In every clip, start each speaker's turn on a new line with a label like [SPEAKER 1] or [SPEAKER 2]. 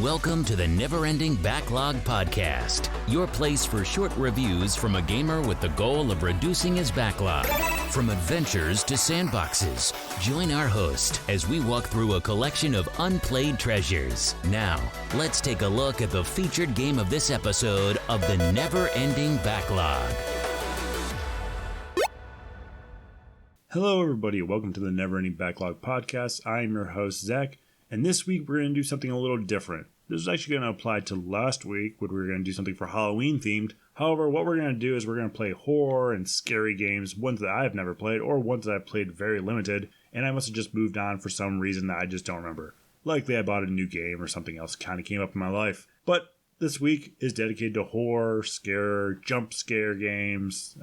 [SPEAKER 1] Welcome to the Never Ending Backlog podcast, your place for short reviews from a gamer with the goal of reducing his backlog. From adventures to sandboxes, join our host as we walk through a collection of unplayed treasures. Now, let's take a look at the featured game of this episode of the Never Ending Backlog.
[SPEAKER 2] Hello everybody, welcome to the Never Ending Backlog podcast. I am your host, Zach. And this week we're going to do something a little different. This is actually going to apply to last week when we were going to do something for Halloween themed. However, what we're going to do is we're going to play horror and scary games, ones that I've never played or ones that I've played very limited, and I must have just moved on for some reason that I just don't remember. Likely I bought a new game or something else kind of came up in my life. But this week is dedicated to horror, scare, jump scare games,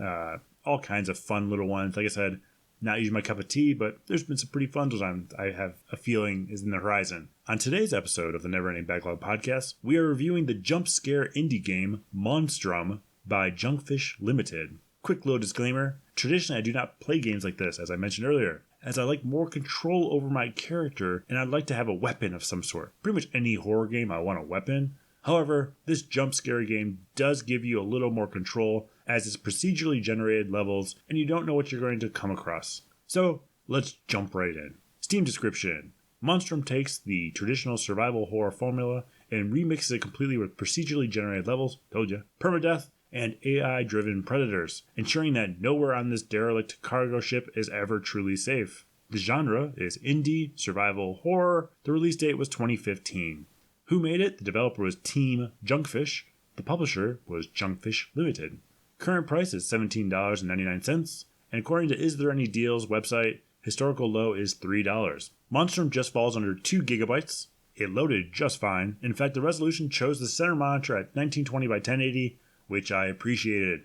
[SPEAKER 2] all kinds of fun little ones. Like I said, not usually my cup of tea, but there's been some pretty fun ones I have a feeling is in the horizon. On today's episode of the Never Ending Backlog podcast, we are reviewing the jump scare indie game Monstrum by Junkfish Limited. Quick little disclaimer, traditionally I do not play games like this, as I mentioned earlier, as I like more control over my character and I'd like to have a weapon of some sort. Pretty much any horror game I want a weapon. However, this jump scare game does give you a little more control as it's procedurally generated levels and you don't know what you're going to come across. So let's jump right in. Steam description. Monstrum takes the traditional survival horror formula and remixes it completely with procedurally generated levels, told ya, permadeath, and AI-driven predators, ensuring that nowhere on this derelict cargo ship is ever truly safe. The genre is indie survival horror. The release date was 2015. Who made it? The developer was Team Junkfish. The publisher was Junkfish Limited. Current price is $17.99, and according to Is There Any Deals website, historical low is $3. Monstrum just falls under 2 gigabytes. It loaded just fine. In fact, the resolution chose the center monitor at 1920 by 1080, which I appreciated.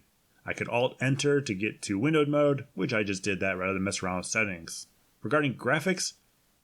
[SPEAKER 2] I could Alt-Enter to get to windowed mode, which I just did that rather than mess around with settings. Regarding graphics,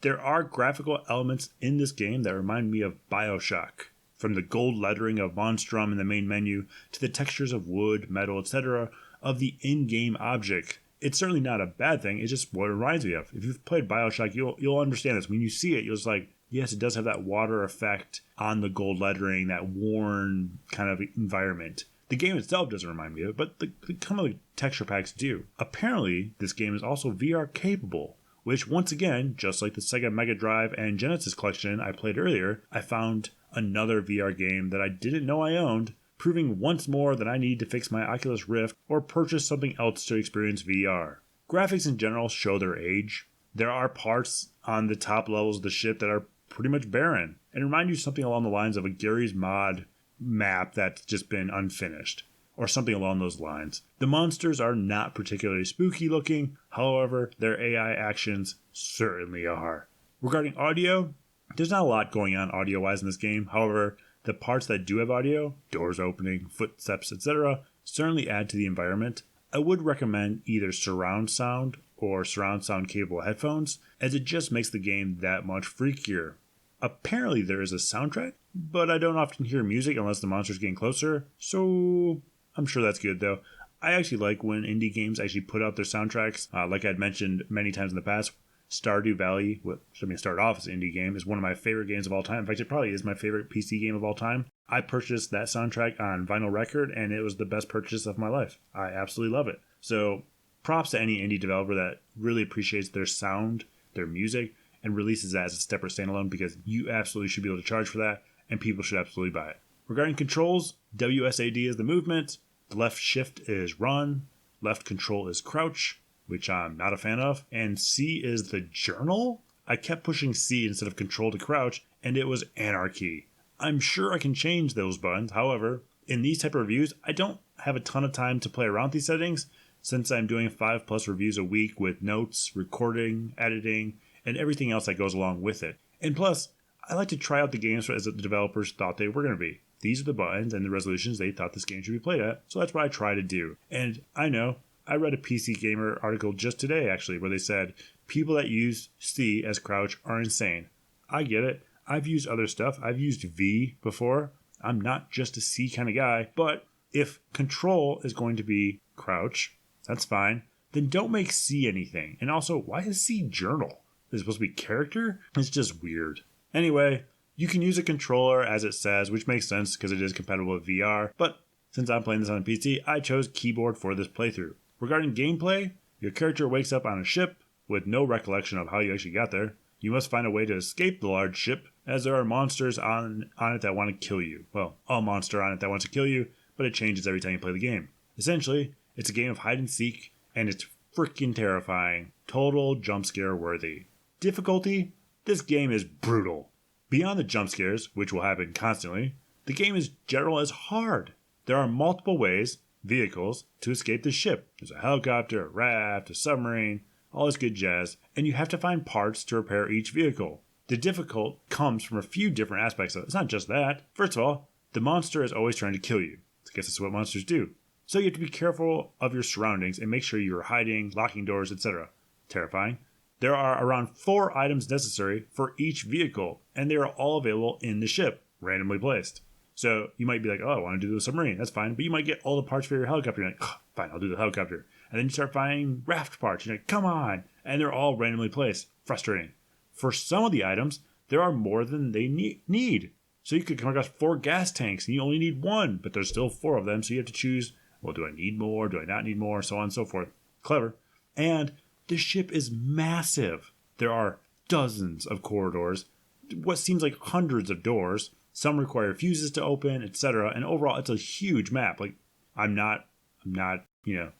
[SPEAKER 2] there are graphical elements in this game that remind me of BioShock. From the gold lettering of Monstrum in the main menu to the textures of wood, metal, etc. of the in-game object. It's certainly not a bad thing, it's just what it reminds me of. If you've played BioShock, you'll understand this. When you see it, you'll just like, yes, it does have that water effect on the gold lettering, that worn kind of environment. The game itself doesn't remind me of it, but the some of the texture packs do. Apparently, this game is also VR capable, which once again, just like the Sega Mega Drive and Genesis collection I played earlier, I found another VR game that I didn't know I owned, proving once more that I need to fix my Oculus Rift or purchase something else to experience VR. Graphics in general show their age. There are parts on the top levels of the ship that are pretty much barren, and remind you something along the lines of a Garry's Mod map that's just been unfinished, or something along those lines. The monsters are not particularly spooky looking, however, their AI actions certainly are. Regarding audio, there's not a lot going on audio-wise in this game. However, the parts that do have audio, doors opening, footsteps, etc., certainly add to the environment. I would recommend either surround sound or surround sound capable headphones, as it just makes the game that much freakier. Apparently there is a soundtrack, but I don't often hear music unless the monster's getting closer, so I'm sure that's good though. I actually like when indie games actually put out their soundtracks. Like I'd mentioned many times in the past, Stardew Valley, which started off as an indie game, is one of my favorite games of all time. In fact, it probably is my favorite PC game of all time. I purchased that soundtrack on vinyl record, and it was the best purchase of my life. I absolutely love it. So props to any indie developer that really appreciates their sound, their music, and releases that as a separate standalone, because you absolutely should be able to charge for that, and people should absolutely buy it. Regarding controls, WSAD is the movement, the left shift is run, left control is crouch, which I'm not a fan of, and C is the journal? I kept pushing C instead of control to crouch, and it was anarchy. I'm sure I can change those buttons, however, in these type of reviews, I don't have a ton of time to play around with these settings, since I'm doing 5+ reviews a week with notes, recording, editing, and everything else that goes along with it. And plus, I like to try out the games as the developers thought they were going to be. These are the buttons and the resolutions they thought this game should be played at, so that's what I try to do. And I know, I read a PC Gamer article just today, actually, where they said people that use C as crouch are insane. I get it. I've used other stuff. I've used V before. I'm not just a C kind of guy. But if control is going to be crouch, that's fine. Then don't make C anything. And also, why is C journal? Is it supposed to be character? It's just weird. Anyway, You can use a controller as it says, which makes sense because it is compatible with VR, but since I'm playing this on a PC, I chose keyboard for this playthrough. Regarding gameplay, your character wakes up on a ship with no recollection of how you actually got there. You must find a way to escape the large ship, as there are monsters on it that want to kill you. Well, a monster on it that wants to kill you, but it changes every time you play the game. Essentially, it's a game of hide and seek, and it's freaking terrifying. Total jump scare worthy. Difficulty? This game is brutal. Beyond the jump scares, which will happen constantly, the game is general as hard. There are multiple ways, vehicles, to escape the ship. There's a helicopter, a raft, a submarine, all this good jazz, and you have to find parts to repair each vehicle. The difficult comes from a few different aspects of it. It's not just that. First of all, the monster is always trying to kill you. I guess that's what monsters do. So you have to be careful of your surroundings and make sure you are hiding, locking doors, etc. Terrifying. There are around 4 items necessary for each vehicle, and they are all available in the ship, randomly placed. So you might be like, oh, I want to do the submarine. That's fine. But you might get all the parts for your helicopter. You're like, oh, fine, I'll do the helicopter. And then you start finding raft parts. You're like, come on. And they're all randomly placed. Frustrating. For some of the items, there are more than they need. So you could come across 4 gas tanks and you only need 1, but there's still 4 of them. So you have to choose, well, do I need more? Do I not need more? So on and so forth. Clever. And the ship is massive. There are dozens of corridors, what seems like hundreds of doors. Some require fuses to open, etc. And overall, it's a huge map. Like, I'm not,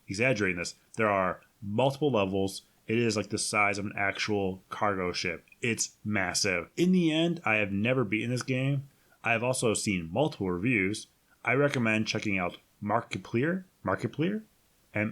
[SPEAKER 2] exaggerating this. There are multiple levels. It is like the size of an actual cargo ship. It's massive. In the end, I have never beaten this game. I have also seen multiple reviews. I recommend checking out Markiplier, Markiplier. I've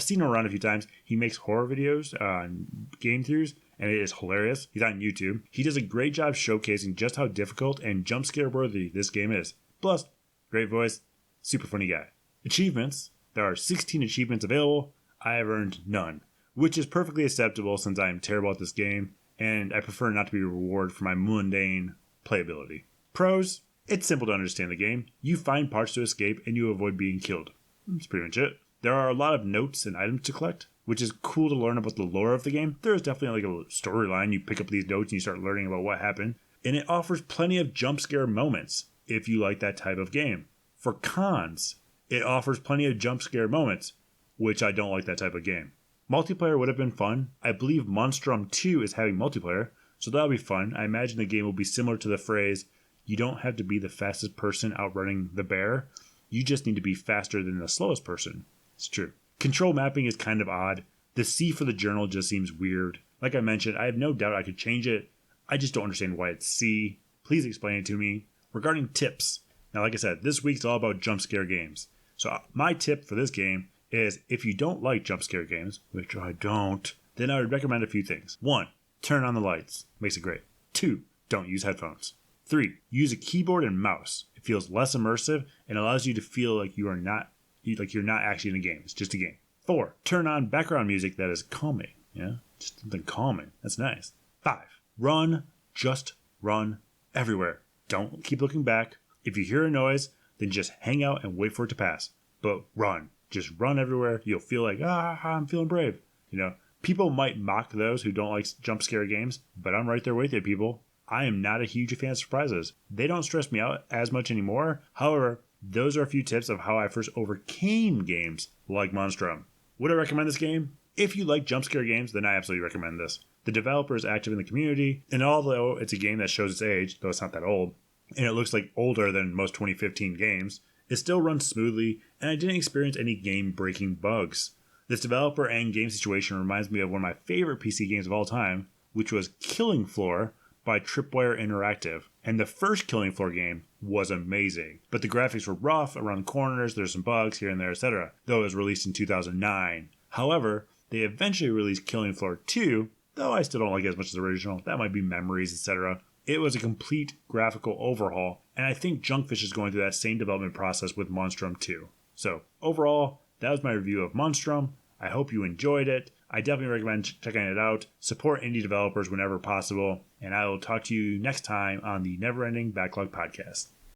[SPEAKER 2] seen him around a few times. He makes horror videos on game throughs, and it is hilarious. He's on YouTube. He does a great job showcasing just how difficult and jump scare worthy this game is. Plus, great voice, super funny guy. Achievements. There are 16 achievements available. I have earned none, which is perfectly acceptable since I am terrible at this game, and I prefer not to be rewarded for my mundane playability. Pros. It's simple to understand the game. You find parts to escape and you avoid being killed. That's pretty much it. There are a lot of notes and items to collect, which is cool to learn about the lore of the game. There is definitely like a storyline. You pick up these notes and you start learning about what happened. And it offers plenty of jump scare moments if you like that type of game. For cons, it offers plenty of jump scare moments, which I don't like that type of game. Multiplayer would have been fun. I believe Monstrum 2 is having multiplayer, so that'll be fun. I imagine the game will be similar to the phrase, you don't have to be the fastest person outrunning the bear. You just need to be faster than the slowest person. It's true. Control mapping is kind of odd. The C for the journal just seems weird. Like I mentioned, I have no doubt I could change it. I just don't understand why it's C. Please explain it to me. Regarding tips. Now, like I said, this week's all about jump scare games. So my tip for this game is if you don't like jump scare games, which I don't, then I would recommend a few things. 1, turn on the lights. Makes it great. 2, don't use headphones. 3, use a keyboard and mouse. It feels less immersive and allows you to feel like you're not actually in a game. It's just a game. 4, turn on background music that is calming. Yeah, just something calming. That's nice. 5, run, just run everywhere. Don't keep looking back. If you hear a noise, then just hang out and wait for it to pass. But run. Just run everywhere. You'll feel like, I'm feeling brave. People might mock those who don't like jump scare games, but I'm right there with you, people. I am not a huge fan of surprises. They don't stress me out as much anymore. However, those are a few tips of how I first overcame games like Monstrum. Would I recommend this game? If you like jump scare games, then I absolutely recommend this. The developer is active in the community, and although it's a game that shows its age, though it's not that old, and it looks like older than most 2015 games, it still runs smoothly, and I didn't experience any game-breaking bugs. This developer and game situation reminds me of one of my favorite PC games of all time, which was Killing Floor by Tripwire Interactive. And the first Killing Floor game was amazing, but the graphics were rough around corners, there's some bugs here and there, etc., though it was released in 2009. However, they eventually released Killing Floor 2, though I still don't like it as much as the original. That might be memories, etc. It was a complete graphical overhaul, and I think Junkfish is going through that same development process with Monstrum 2. So, overall, that was my review of Monstrum. I hope you enjoyed it. I definitely recommend checking it out. Support indie developers whenever possible, and I will talk to you next time on the Never Ending Backlog Podcast.